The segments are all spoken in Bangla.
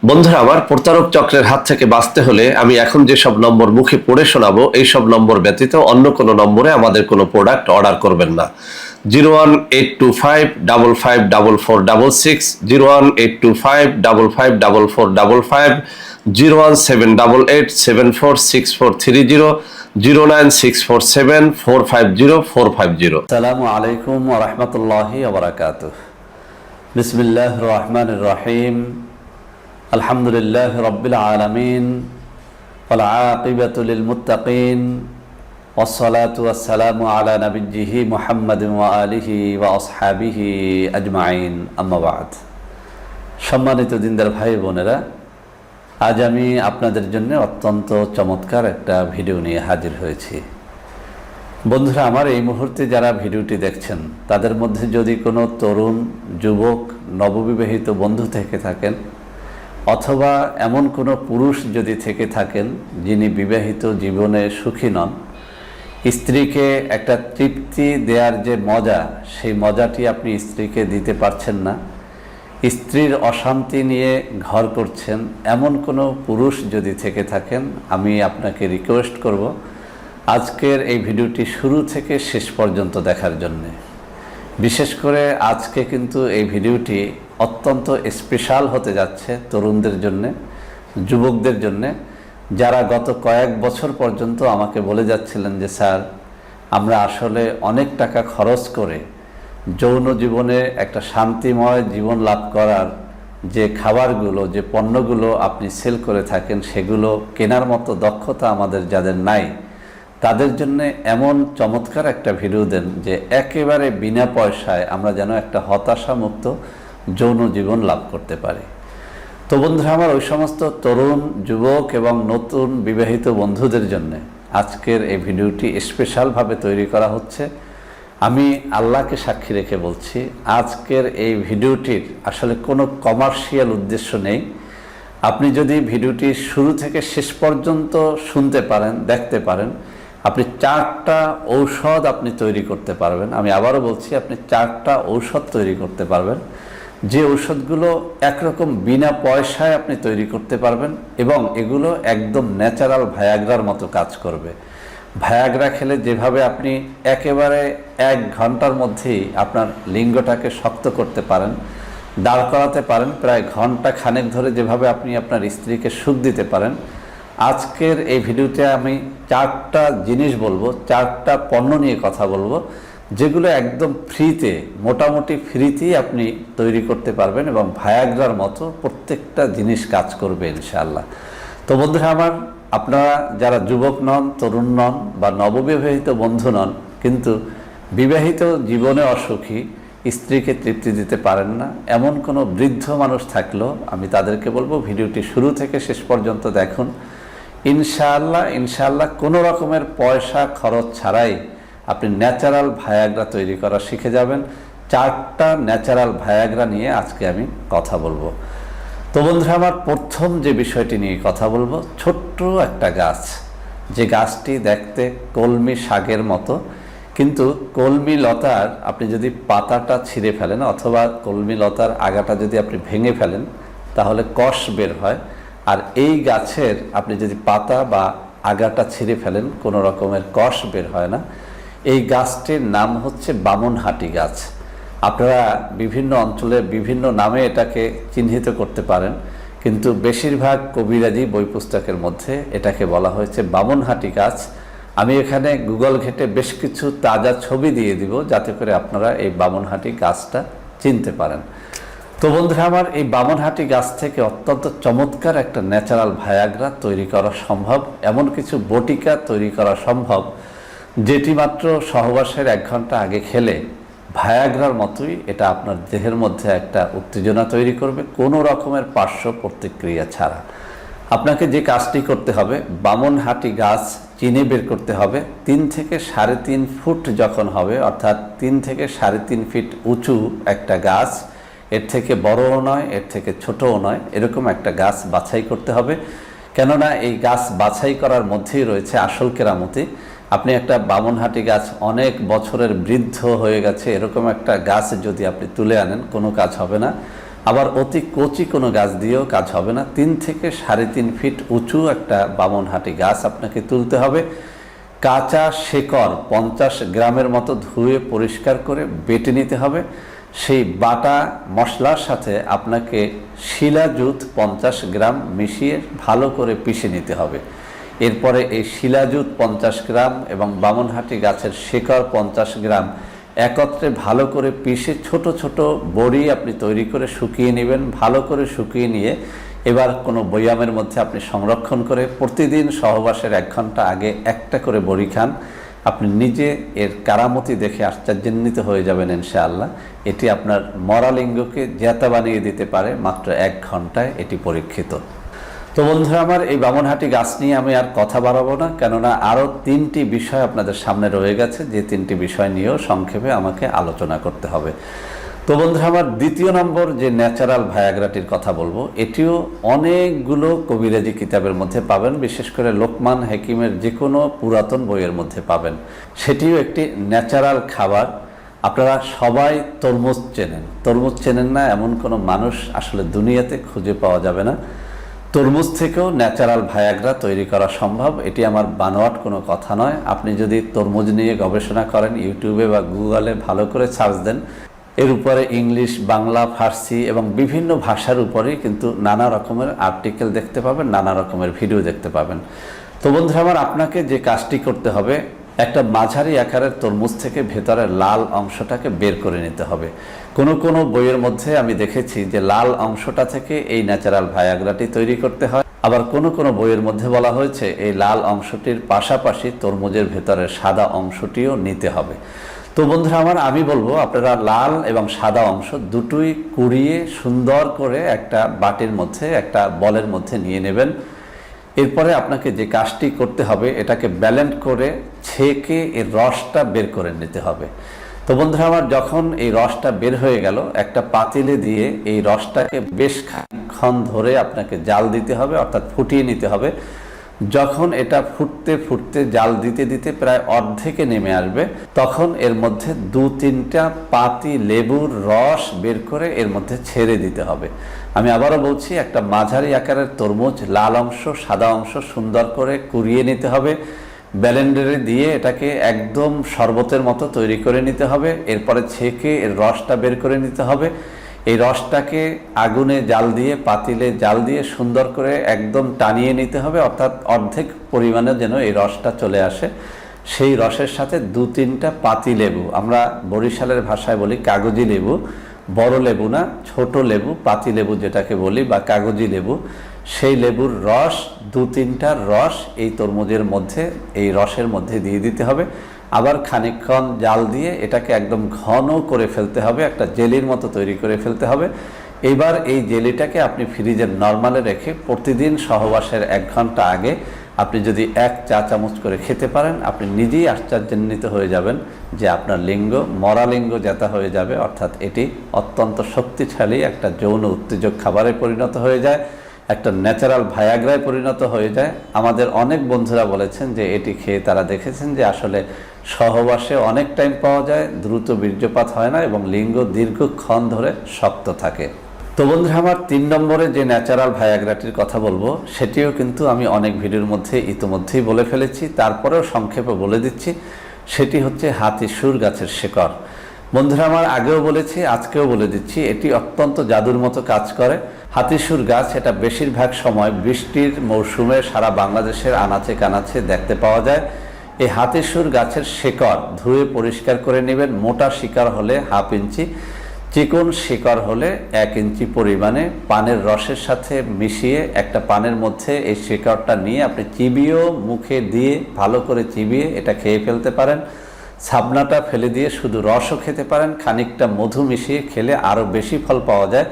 বন্ধুরা আমার, প্রতারক চক্রের হাত থেকে বাঁচতে হলে আমি এখন যেসব নম্বর মুখে পড়ে শোনাবো এই সব নম্বর ব্যতীত অন্য কোনো নম্বরে আমাদের কোনো প্রোডাক্ট অর্ডার করবেন না। 01825554466, 01825554455, 01788746430, 09647450450। আসসালামু আলাইকুম ওয়া রাহমাতুল্লাহি ওয়া বারাকাতুহু। বিসমিল্লাহির রহমানির রহিম। আলহামদুলিল্লাহি রাব্বিল আলামিন ওয়াল আকিবাতু লিল মুত্তাকিন ওয়াসসালাতু ওয়াসসালামু আলা নাবিয়্যিহি মুহাম্মাদিন ওয়া আলিহি ওয়া আসহাবিহি আজমাইন, আম্মা বা'দ। সম্মানিত দিনদার ভাই বোনেরা, আজ আমি আপনাদের জন্য অত্যন্ত চমৎকার একটা ভিডিও নিয়ে হাজির হয়েছি। বন্ধুরা আমার, এই মুহূর্তে যারা ভিডিওটি দেখছেন তাদের মধ্যে যদি কোনো তরুণ, যুবক, নববিবাহিত বন্ধু থেকে থাকেন অথবা এমন কোনো পুরুষ যদি থেকে থাকেন যিনি বিবাহিত জীবনে সুখী নন, স্ত্রীকে একটা তৃপ্তি দেওয়ার যে মজা, সেই মজাটি আপনি স্ত্রীকে দিতে পারছেন না, স্ত্রীর অশান্তি নিয়ে ঘর করছেন, এমন কোনো পুরুষ যদি থেকে থাকেন, আমি আপনাকে রিকোয়েস্ট করব আজকের এই ভিডিওটি শুরু থেকে শেষ পর্যন্ত দেখার জন্যে। বিশেষ করে আজকে কিন্তু এই ভিডিওটি অত্যন্ত স্পেশাল হতে যাচ্ছে তরুণদের জন্যে, যুবকদের জন্যে, যারা গত কয়েক বছর পর্যন্ত আমাকে বলে যাচ্ছিলেন যে স্যার, আমরা আসলে অনেক টাকা খরচ করে যৌন জীবনে একটা শান্তিময় জীবন লাভ করার যে খাবারগুলো, যে পণ্যগুলো আপনি সেল করে থাকেন, সেগুলো কেনার মতো দক্ষতা আমাদের যাদের নাই, তাদের জন্য এমন চমৎকার একটা ভিডিও দেন যে একেবারে বিনা পয়সায় আমরা যেন একটা হতাশামুক্ত যৌন জীবন লাভ করতে পারি। তো বন্ধুরা আমার, ওই সমস্ত তরুণ, যুবক এবং নতুন বিবাহিত বন্ধুদের জন্য আজকের এই ভিডিওটি স্পেশালভাবে তৈরি করা হচ্ছে। আমি আল্লাহকে সাক্ষী রেখে বলছি, আজকের এই ভিডিওটির আসলে কোনো কমার্শিয়াল উদ্দেশ্য নেই। আপনি যদি ভিডিওটি শুরু থেকে শেষ পর্যন্ত শুনতে পারেন, দেখতে পারেন, আপনি 4টা ঔষধ আপনি তৈরি করতে পারবেন। আমি আবারও বলছি, আপনি 4টা ঔষধ তৈরি করতে পারবেন, যে ঔষধগুলো একরকম বিনা পয়সায় আপনি তৈরি করতে পারবেন এবং এগুলো একদম ন্যাচারাল ভায়াগ্রার মতো কাজ করবে। ভায়াগ্রা খেলে যেভাবে আপনি একেবারে 1 ঘন্টার মধ্যেই আপনার লিঙ্গটাকে শক্ত করতে পারেন, দাঁড় করাতে পারেন, প্রায় ঘন্টা খানেক ধরে যেভাবে আপনি আপনার স্ত্রীকে সুখ দিতে পারেন, আজকের এই ভিডিওতে আমি 4টা জিনিস বলবো, 4টা পণ্য নিয়ে কথা বলবো, যেগুলো একদম ফ্রিতে, মোটামুটি ফ্রিতেই আপনি তৈরি করতে পারবেন এবং ভায়াগ্রার মতো প্রত্যেকটা জিনিস কাজ করবে ইনশাআল্লাহ। তো বন্ধুরা আমার, আপনারা যারা যুবক নন, তরুণ নন বা নববিবাহিত বন্ধু নন, কিন্তু বিবাহিত জীবনে অসুখী, স্ত্রীকে তৃপ্তি দিতে পারেন না, এমন কোনো বৃদ্ধ মানুষ থাকলেও আমি তাদেরকে বলবো ভিডিওটি শুরু থেকে শেষ পর্যন্ত দেখুন। ইনশাআল্লাহ কোনো রকমের পয়সা খরচ ছাড়াই আপনি ন্যাচারাল ভায়াগ্রা তৈরি করা শিখে যাবেন। 4টা ন্যাচারাল ভায়াগ্রা নিয়ে আজকে আমি কথা বলবো। তো বন্ধুরা আমার, প্রথম যে বিষয়টি নিয়ে কথা বলবো, ছোট্ট একটা গাছ, যে গাছটি দেখতে কলমি শাকের মতো, কিন্তু কলমি লতার আপনি যদি পাতাটা ছিঁড়ে ফেলেন অথবা কলমি লতার আগাটা যদি আপনি ভেঙে ফেলেন তাহলে কষ বের হয়, আর এই গাছের আপনি যদি পাতা বা আগাটা ছিঁড়ে ফেলেন কোনো রকমের কষ বের হয় না। এই গাছটির নাম হচ্ছে বামনহাটি গাছ। আপনারা বিভিন্ন অঞ্চলে বিভিন্ন নামে এটাকে চিহ্নিত করতে পারেন, কিন্তু বেশিরভাগ কবিরাজি বই পুস্তকের মধ্যে এটাকে বলা হয়েছে বামনহাটি গাছ। আমি এখানে গুগল ঘেটে বেশ কিছু তাজা ছবি দিয়ে দিব, যাতে করে আপনারা এই বামনহাটি গাছটা চিনতে পারেন। তো বন্ধুরা আমার, এই বামনহাটি গাছ থেকে অত্যন্ত চমৎকার একটা ন্যাচারাল ভায়াগ্রা তৈরি করা সম্ভব, এমন কিছু বটিকা তৈরি করা সম্ভব যেটি মাত্র সহবাসের 1 ঘন্টা আগে খেলে ভায়াগ্রার মতোই এটা আপনার দেহের মধ্যে একটা উত্তেজনা তৈরি করবে, কোনো রকমের পার্শ্ব প্রতিক্রিয়া ছাড়া। আপনাকে যে কাজটি করতে হবে, বামনহাটি গাছ চিনে বের করতে হবে। 3 থেকে 3.5 ফুট যখন হবে, অর্থাৎ 3 থেকে 3.5 ফিট উঁচু একটা গাছ, এর থেকে বড়ও নয়, এর থেকে ছোটও নয়, এরকম একটা গাছ বাছাই করতে হবে। কেননা এই গাছ বাছাই করার মধ্যেই রয়েছে আসল কেরামতি। আপনি একটা বামনহাটি গাছ, অনেক বছরের বৃদ্ধ হয়ে গেছে, এরকম একটা গাছ যদি আপনি তুলে আনেন কোনো কাজ হবে না। আবার অতি কচি কোনো গাছ দিয়েও কাজ হবে না। 3 থেকে 3.5 ফিট উঁচু একটা বামনহাটি গাছ আপনাকে তুলতে হবে। কাঁচা শেকড় 50 গ্রামের মতো ধুয়ে পরিষ্কার করে বেটে নিতে হবে। সেই বাটা মশলার সাথে আপনাকে শিলাজুত 50 গ্রাম মিশিয়ে ভালো করে পিষে নিতে হবে। এরপরে এই শিলাজুত 50 গ্রাম এবং বামনহাটি গাছের শেকড় 50 গ্রাম একত্রে ভালো করে পিষে ছোট ছোট বড়ি আপনি তৈরি করে শুকিয়ে নেবেন। ভালো করে শুকিয়ে নিয়ে এবার কোনো বয়ামের মধ্যে আপনি সংরক্ষণ করে প্রতিদিন সহবাসের 1 ঘন্টা আগে একটা করে বড়ি খান। আপনি নিজে এর কারামতি দেখে আশ্চর্যান্বিত হয়ে যাবেন ইনশাআল্লাহ। এটি আপনার মরালিঙ্গকে জ্যাতা বানিয়ে দিতে পারে মাত্র 1 ঘন্টায়, এটি পরীক্ষিত। তো বন্ধুরা আমার, এই বামনহাটি গাছ নিয়ে আমি আর কথা বাড়াবো না, কেননা আরও 3টি বিষয় আপনাদের সামনে রয়ে গেছে, যে 3টি বিষয় নিয়েও সংক্ষেপে আমাকে আলোচনা করতে হবে। তো বন্ধুরা আমার, 2য় নম্বর যে ন্যাচারাল ভায়াগ্রাটির কথা বলবো, এটিও অনেকগুলো কবিরাজি কিতাবের মধ্যে পাবেন, বিশেষ করে লোকমান হাকিমের যে কোনো পুরাতন বইয়ের মধ্যে পাবেন। সেটিও একটি ন্যাচারাল খাবার। আপনারা সবাই তরমুজ চেনেন, তরমুজ চেনেন না এমন কোনো মানুষ আসলে দুনিয়াতে খুঁজে পাওয়া যাবে না। তরমুজ থেকেও ন্যাচারাল ভায়াগ্রা তৈরি করা সম্ভব, এটি আমার বানোয়াট কোনো কথা নয়। আপনি যদি তরমুজ নিয়ে গবেষণা করেন, ইউটিউবে বা গুগলে ভালো করে সার্চ দেন, এর উপরে ইংলিশ, বাংলা, ফার্সি এবং বিভিন্ন ভাষার উপরে কিন্তু নানা রকমের আর্টিকেল দেখতে পাবেন, নানা রকমের ভিডিও দেখতে পাবেন। তো বন্ধুরা আমার, আপনাকে যে কাজটি করতে হবে, একটা মাঝারি আকারের তরমুজ থেকে ভেতরের লাল অংশটাকে বের করে নিতে হবে। কোনো কোনো বইয়ের মধ্যে আমি দেখেছি যে লাল অংশটা থেকে এই ন্যাচারাল ভায়াগ্রাটি তৈরি করতে হয়। আবার কোনো কোনো বইয়ের মধ্যে বলা হয়েছে এই লাল অংশটির পাশাপাশি তরমুজের ভেতরের সাদা অংশটিও নিতে হবে। তো বন্ধুরা আমার, আমি বলবো আপনারা লাল এবং সাদা অংশ দুটোই কুড়িয়ে সুন্দর করে একটা বাটির মধ্যে, একটা বলের মধ্যে নিয়ে নেবেন। এরপরে আপনাকে যে কাজটি করতে হবে, এটাকে ব্যালেন্ড করে ছেঁকে এর রসটা বের করে নিতে হবে। তো বন্ধুরা আমার, যখন এই রসটা বের হয়ে গেল, একটা পাতিলে দিয়ে এই রসটাকে বেশ খানিকক্ষণ ধরে আপনাকে জাল দিতে হবে, অর্থাৎ ফুটিয়ে নিতে হবে। যখন এটা ফুটতে ফুটতে জাল দিতে দিতে প্রায় অর্ধেকে নেমে আসবে, তখন এর মধ্যে 2-3টা পাতি লেবুর রস বের করে এর মধ্যে ছেড়ে দিতে হবে। আমি আবারও বলছি, একটা মাঝারি আকারের তরমুজ, লাল অংশ সাদা অংশ সুন্দর করে কুড়িয়ে নিতে হবে। ব্লেন্ডারে দিয়ে এটাকে একদম শরবতের মতো তৈরি করে নিতে হবে। এরপরে ছেঁকে এর রসটা বের করে নিতে হবে। এই রসটাকে আগুনে জাল দিয়ে, পাতিলে জাল দিয়ে সুন্দর করে একদম টানিয়ে নিতে হবে, অর্থাৎ অর্ধেক পরিমাণে যেন এই রসটা চলে আসে। সেই রসের সাথে 2-3টা পাতি লেবু, আমরা বরিশালের ভাষায় বলি কাগজি লেবু, বড় লেবু না, ছোট লেবু, পাতি লেবু যেটাকে বলি, বা কাগজি লেবু, সেই লেবুর রস, 2-3টার রস এই তরমুজের মধ্যে, এই রসের মধ্যে দিয়ে দিতে হবে। আবার খানিকক্ষণ জাল দিয়ে এটাকে একদম ঘন করে ফেলতে হবে, একটা জেলির মতো তৈরি করে ফেলতে হবে। এবার এই জেলিটাকে আপনি ফ্রিজের নরমালে রেখে প্রতিদিন সহবাসের 1 ঘন্টা আগে আপনি যদি 1 চা চামচ করে খেতে পারেন, আপনি নিজেই আশ্চর্যান্বিত হয়ে যাবেন যে আপনার লিঙ্গ মরালিঙ্গ জ্যাতা হয়ে যাবে, অর্থাৎ এটি অত্যন্ত শক্তিশালী একটা যৌন উত্তেজক খাবারে পরিণত হয়ে যায়, একটা ন্যাচারাল ভায়াগ্রায় পরিণত হয়ে যায়। আমাদের অনেক বন্ধুরা বলেছেন যে এটি খেয়ে তারা দেখেছেন যে আসলে সহবাসে অনেক টাইম পাওয়া যায়, দ্রুত বীর্যপাত হয় না এবং লিঙ্গ দীর্ঘক্ষণ ধরে শক্ত থাকে। তো বন্ধুরা আমার, 3 নম্বরে যে ন্যাচারাল ভায়াগ্রাটির কথা বলবো, সেটিও কিন্তু আমি অনেক ভিডিওর মধ্যে ইতিমধ্যেই বলে ফেলেছি, তারপরেও সংক্ষেপে বলে দিচ্ছি। সেটি হচ্ছে হাতিসুর গাছের শেকড়। বন্ধুরা আমার, আগেও বলেছি, আজকেও বলে দিচ্ছি, এটি অত্যন্ত জাদুর মতো কাজ করে। হাতিসুর গাছ, এটা বেশিরভাগ সময় বৃষ্টির মৌসুমে সারা বাংলাদেশের আনাচে কানাচে দেখতে পাওয়া যায়। এই হাতিসুর গাছের শেকড় ধুয়ে পরিষ্কার করে নেবেন। মোটা শিকড় হলে 1/2 ইঞ্চি, চিকন শিকড় হলে 1 ইঞ্চি পরিমাণে পানের রসের সাথে মিশিয়ে একটা পানের মধ্যে এই শিকড়টা নিয়ে আপনি চিবিয়েও, মুখে দিয়ে ভালো করে চিবিয়ে এটা খেয়ে ফেলতে পারেন। ছাবনাটা ফেলে দিয়ে শুধু রসও খেতে পারেন। খানিকটা মধু মিশিয়ে খেলে আরও বেশি ফল পাওয়া যায়।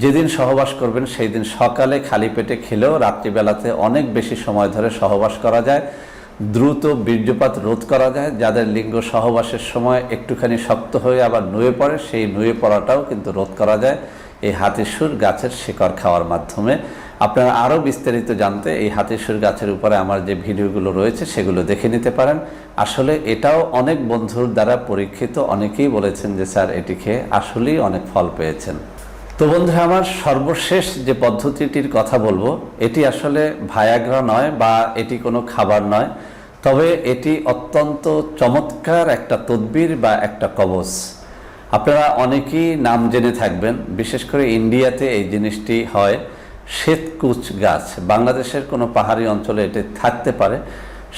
যেদিন সহবাস করবেন সেই দিন সকালে খালি পেটে খেলেও রাত্রিবেলাতে অনেক বেশি সময় ধরে সহবাস করা যায়, দ্রুত বীর্যপাত রোধ করা যায়। যাদের লিঙ্গ সহবাসের সময় একটুখানি শক্ত হয়ে আবার নুয়ে পড়ে, সেই নুয়ে পড়াটাও কিন্তু রোধ করা যায় এই হাতিসুর গাছের শিকড় খাওয়ার মাধ্যমে। আপনারা আরও বিস্তারিত জানতে এই হাতিসুর গাছের উপরে আমার যে ভিডিওগুলো রয়েছে সেগুলো দেখে নিতে পারেন। আসলে এটাও অনেক বন্ধুর দ্বারা পরীক্ষিত, অনেকেই বলেছেন যে স্যার এটি খেয়ে আসলেই অনেক ফল পেয়েছেন। তো বন্ধুরা, আমার সর্বশেষ যে পদ্ধতিটির কথা বলবো, এটি আসলে ভায়াগ্রা নয় বা এটি কোনো খাবার নয়, তবে এটি অত্যন্ত চমৎকার একটা তদবির বা একটা কবচ। আপনারা অনেকেই নাম জেনে থাকবেন, বিশেষ করে ইন্ডিয়াতে এই জিনিসটি হয়। শ্বেতকুচ গাছ, বাংলাদেশের কোনো পাহাড়ি অঞ্চলে এটি থাকতে পারে।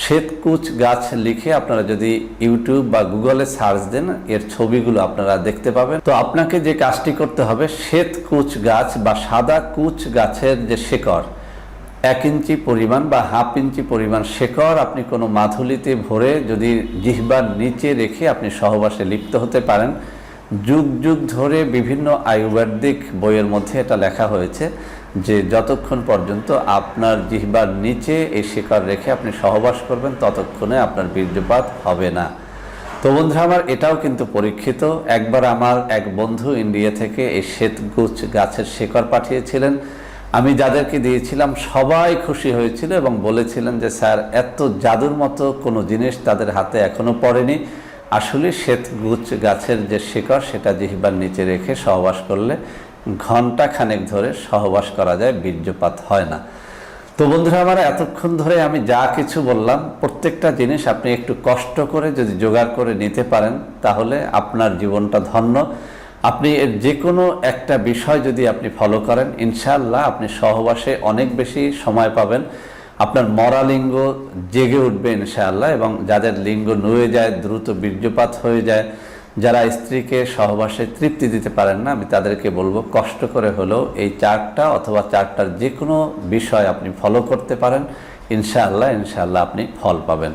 শ্বেতকুচ গাছ লিখে আপনারা যদি ইউটিউব বা গুগলে সার্চ দেন, এর ছবিগুলো আপনারা দেখতে পাবেন। তো আপনাকে যে কাজটি করতে হবে, শ্বেতকুচ গাছ বা সাদা কুচ গাছের যে শিকড়, 1 ইঞ্চি পরিমাণ বা হাফ ইঞ্চি পরিমাণ শিকড় আপনি কোনো মাথুলিতে ভরে যদি জিহ্বার নিচে রেখে আপনি সহবাসে লিপ্ত হতে পারেন। যুগ যুগ ধরে বিভিন্ন আয়ুর্বেদিক বইয়ের মধ্যে এটা লেখা হয়েছে যে যতক্ষণ পর্যন্ত আপনার জিহ্বার নিচে এই শিকড় রেখে আপনি সহবাস করবেন, ততক্ষণে আপনার বীর্যপাত হবে না। তো বন্ধুরা আমার, এটাও কিন্তু পরীক্ষিত। একবার আমার এক বন্ধু ইন্ডিয়া থেকে এই শ্বেতকুচ গাছের শিকড় পাঠিয়েছিলেন। আমি যাদেরকে দিয়েছিলাম সবাই খুশি হয়েছিল এবং বলেছিলেন যে স্যার, এত জাদুর মতো কোনো জিনিস তাদের হাতে এখনো পড়েনি। আসলে শ্বেতকুচ গাছের যে শিকড়, সেটা জিহ্বার নিচে রেখে সহবাস করলে ঘন্টা খানেক ধরে সহবাস করা যায়, বীর্যপাত হয় না। তো বন্ধুরা আমার, এতক্ষণ ধরে আমি যা কিছু বললাম, প্রত্যেকটা জিনিস আপনি একটু কষ্ট করে যদি জোগাড় করে নিতে পারেন, তাহলে আপনার জীবনটা ধন্য। আপনি এর যে কোনো একটা বিষয় যদি আপনি ফলো করেন, ইনশাআল্লাহ আপনি সহবাসে অনেক বেশি সময় পাবেন। আপনার মরা লিঙ্গ জেগে উঠবে ইনশাআল্লাহ, এবং যাদের লিঙ্গ নুয়ে যায়, দ্রুত বীর্যপাত হয়ে যায়, যারা স্ত্রীকে সহবাসে তৃপ্তি দিতে পারেন না, আমি তাদেরকে বলবো কষ্ট করে হলেও এই 4টা অথবা 4টার যে কোনো বিষয় আপনি ফলো করতে পারেন। ইনশাআল্লাহ আপনি ফল পাবেন।